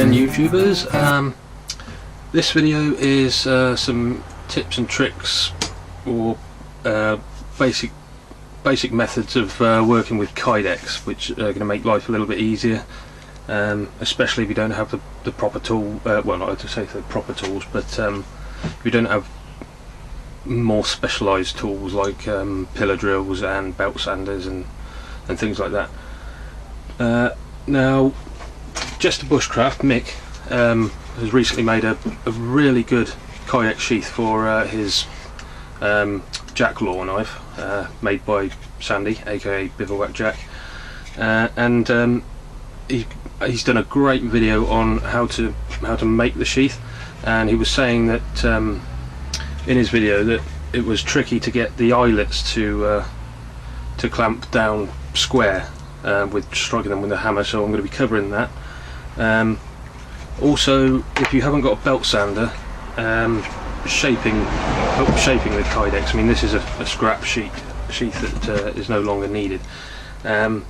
again, YouTubers. This video is some tips and tricks, or basic methods of working with Kydex, which are going to make life a little bit easier, especially if you don't have the proper tool. Well, not to say the proper tools, but if you don't have more specialised tools like pillar drills and belt sanders and things like that. Now, Just a Bushcraft, Mick, has recently made a really good Kydex sheath for his Jack Law knife, made by Sandy, aka Bivouac Jack, and he's done a great video on how to make the sheath. And he was saying that in his video that it was tricky to get the eyelets to clamp down square with striking them with a hammer, so I'm going to be covering that. Also, if you haven't got a belt sander, shaping the Kydex, I mean, this is a scrap sheath that is no longer needed, so I'm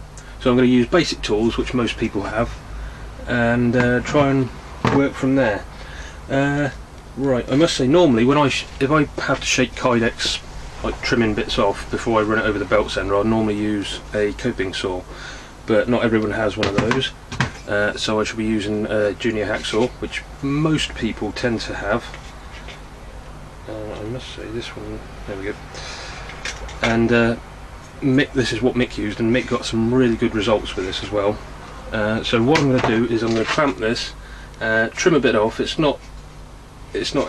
going to use basic tools which most people have, and try and work from there. Right, I must say, normally if I have to shake Kydex, like trimming bits off before I run it over the belt sander, I'll normally use a coping saw, but not everyone has one of those, so I should be using a junior hacksaw, which most people tend to have. I must say, this one, there we go. And Mick, this is what Mick used, and Mick got some really good results with this as well. So what I'm going to do is I'm going to clamp this, trim a bit off. It's not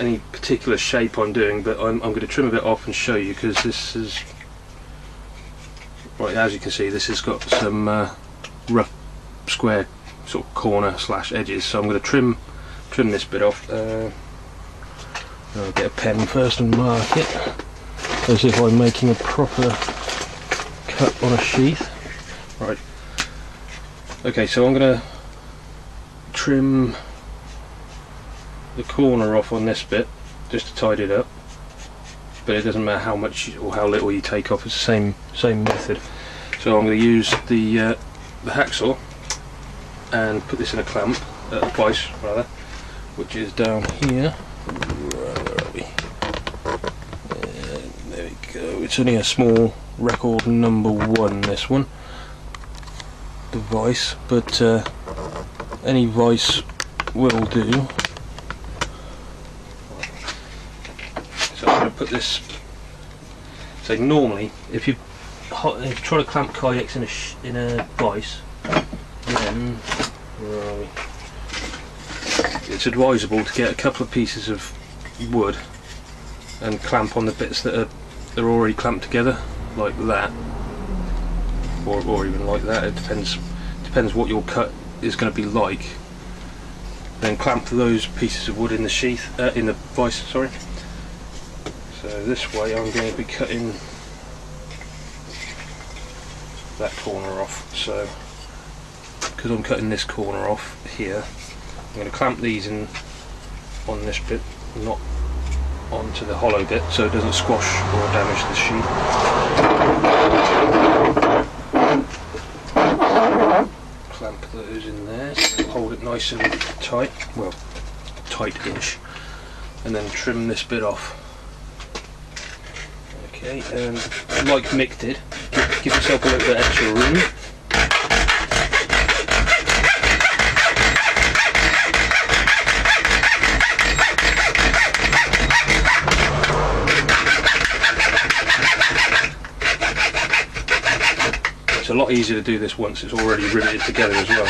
any particular shape I'm doing, but I'm going to trim a bit off and show you, because this is, right, as you can see, this has got some rough square sort of corner slash edges, so I'm going to trim this bit off. I'll get a pen first and mark it as if I'm making a proper cut on a sheath. Right, okay, so I'm going to trim the corner off on this bit just to tidy it up, but it doesn't matter how much or how little you take off, it's the same method. So I'm going to use the hacksaw and put this in a clamp, a vise rather, which is down here. Where are we? There we go. It's only a small record number 1, this one, the vise, but any vise will do. So I'm going to put this. So normally, if you try to clamp Kydex in a vise, then it's advisable to get a couple of pieces of wood and clamp on the bits that are already clamped together, like that, or even like that. It depends what your cut is going to be like. Then clamp those pieces of wood in the sheath, in the vise. Sorry. So this way I'm going to be cutting that corner off. So because I'm cutting this corner off here, I'm going to clamp these in on this bit, not onto the hollow bit, so it doesn't squash or damage the sheath. Clamp those in there, so hold it nice and tight, well, tight-ish, and then trim this bit off. Okay, and like Mick did, give yourself a little bit extra room. It's a lot easier to do this once it's already riveted together as well.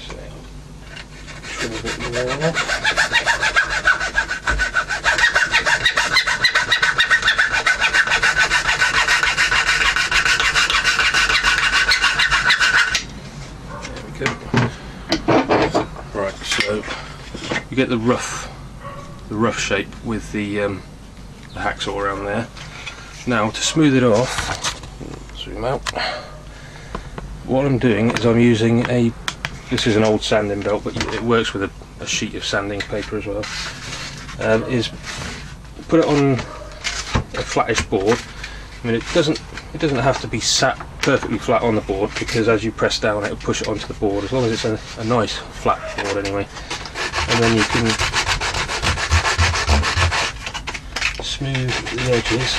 So, trim a bit more off. Right, so you get the rough shape with the hacksaw around there. Now to smooth it off, zoom out, what I'm doing is I'm using this is an old sanding belt, but it works with a sheet of sanding paper as well. Is put it on a flattish board. I mean, it doesn't have to be sat perfectly flat on the board, because as you press down it'll push it onto the board, as long as it's a nice flat board anyway. And then you can smooth the edges.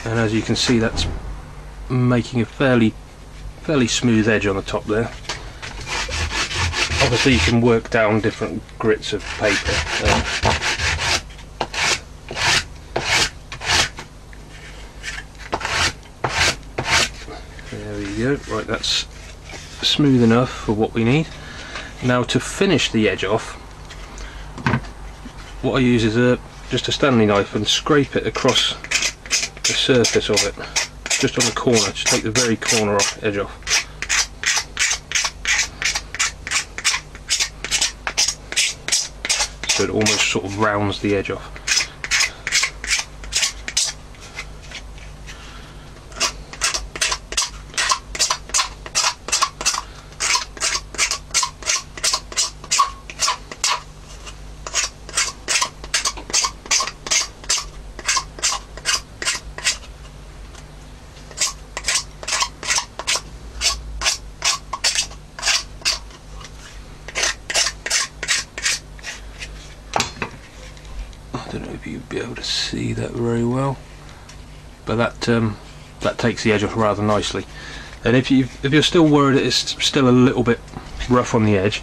And as you can see, that's making a fairly smooth edge on the top there. Obviously you can work down different grits of paper. There we go. Right, that's smooth enough for what we need. Now to finish the edge off, what I use is just a Stanley knife and scrape it across the surface of it, just on the corner. Just take the very corner edge off. So it almost sort of rounds the edge off. I don't know if you'd be able to see that very well, but that takes the edge off rather nicely. And if you're still worried that it's still a little bit rough on the edge,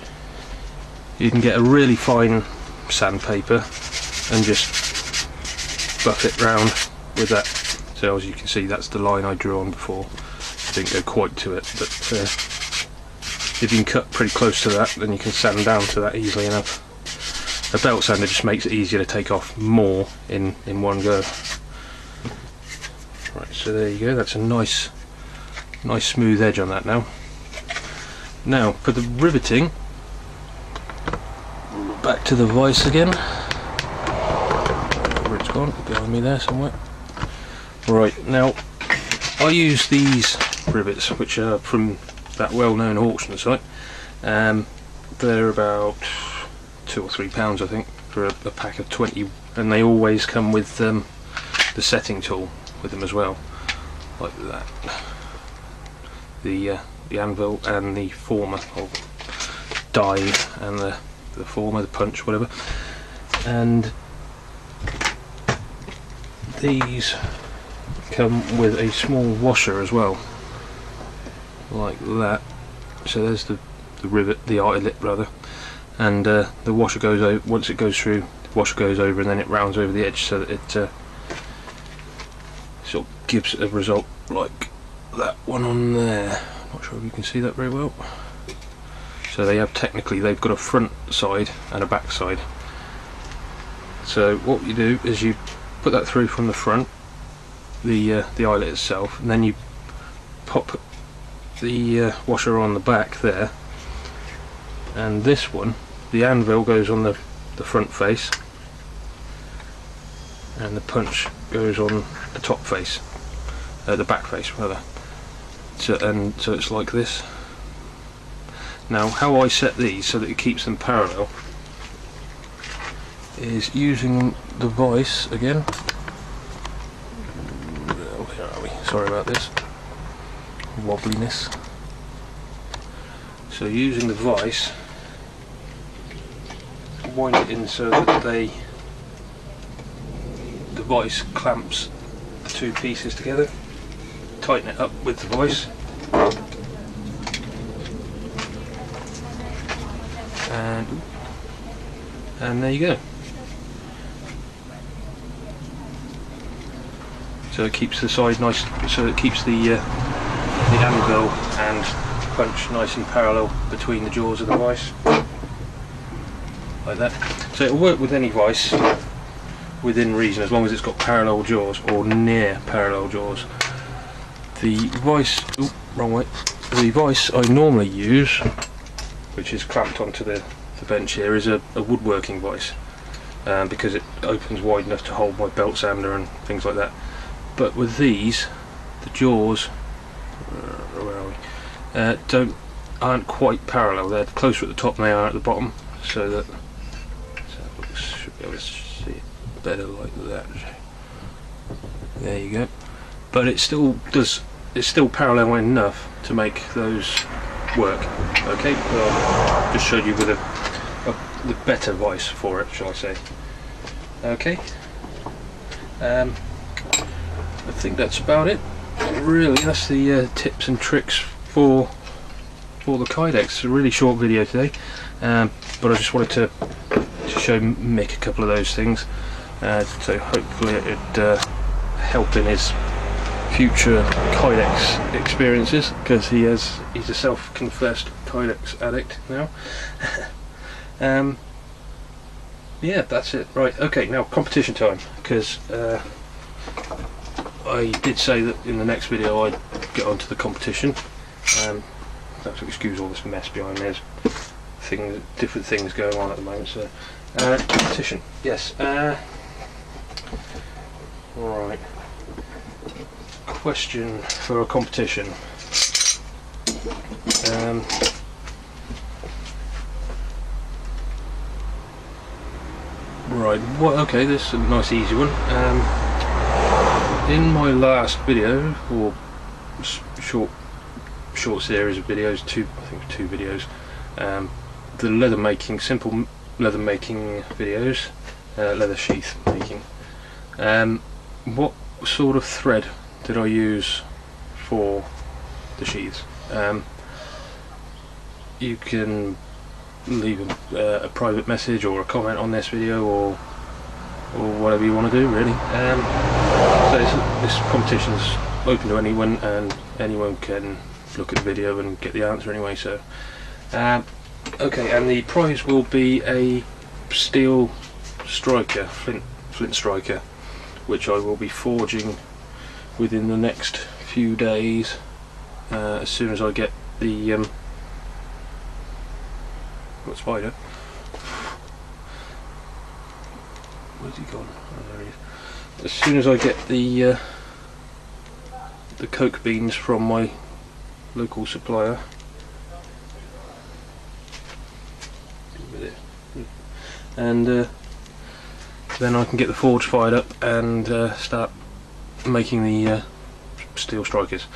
you can get a really fine sandpaper and just buff it round with that. So as you can see, that's the line I drew on before. I didn't go quite to it, but if you can cut pretty close to that, then you can sand down to that easily enough. A belt sander just makes it easier to take off more in one go. Right, so there you go, that's a nice smooth edge on that now. Now for the riveting, back to the vise again. Where it's gone, behind me there somewhere. Right, now I use these rivets, which are from that well-known auction site. They're about £2 or £3 I think for a pack of 20, and they always come with the setting tool with them as well, like that. The anvil and the former, or die and the former, the punch, whatever. And these come with a small washer as well, like that. So there's the rivet, the eyelet rather, and the washer goes over. Once it goes through, the washer goes over, and then it rounds over the edge, so that it sort of gives a result like that one on there. Not sure if you can see that very well. So they've got a front side and a back side. So what you do is you put that through from the front, the eyelet itself, and then you pop the washer on the back there, and this one, the anvil, goes on the front face, and the punch goes on the top face, the back face rather. So it's like this. Now how I set these so that it keeps them parallel is using the vise again. Where are we? Sorry about this wobbliness. So using the vise, wind it in so that the vise clamps the two pieces together. Tighten it up with the vise, and there you go. So it keeps the side nice, so it keeps the anvil and punch nice and parallel between the jaws of the vise. like that. So it'll work with any vice within reason, as long as it's got parallel jaws or near parallel jaws. The vice, wrong way. The vice I normally use, which is clamped onto the bench here, is a woodworking vice, because it opens wide enough to hold my belt sander and things like that. But with these, the jaws, where are we? Aren't quite parallel. They're closer at the top than they are at the bottom, so that should be able to see it better like that. There you go. But it still does. It's still parallel enough to make those work. Okay, well, just showed you with the better vice for it, shall I say? Okay. I think that's about it. Really, that's the tips and tricks for the Kydex. It's a really short video today, but I just wanted to show Mick a couple of those things, so hopefully it'd help in his future Kydex experiences, because he's a self-confessed Kydex addict now. Yeah, that's it. Right, okay, now competition time, because I did say that in the next video I'd get onto the competition. Have to excuse all this mess behind me. There's different things going on at the moment. So, competition. Yes. Right. Question for a competition. Right. What? Okay. This is a nice, easy one. In my last video, or short series of videos, I think two videos, the simple leather making videos, leather sheath making. What sort of thread did I use for the sheaths? You can leave a private message or a comment on this video, or whatever you want to do, really. So this competition's open to anyone, and anyone can look at the video and get the answer anyway. So okay, and the prize will be a steel striker, flint striker, which I will be forging within the next few days, as soon as I get the got Spider. Where's he gone? Oh, there he is. As soon as I get the coke beans from my local supplier, and then I can get the forge fired up and start making the steel strikers.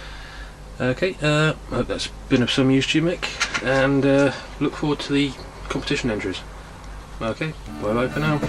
Okay, I hope that's been of some use to you, Mick, and look forward to the competition entries. Okay, bye bye for now.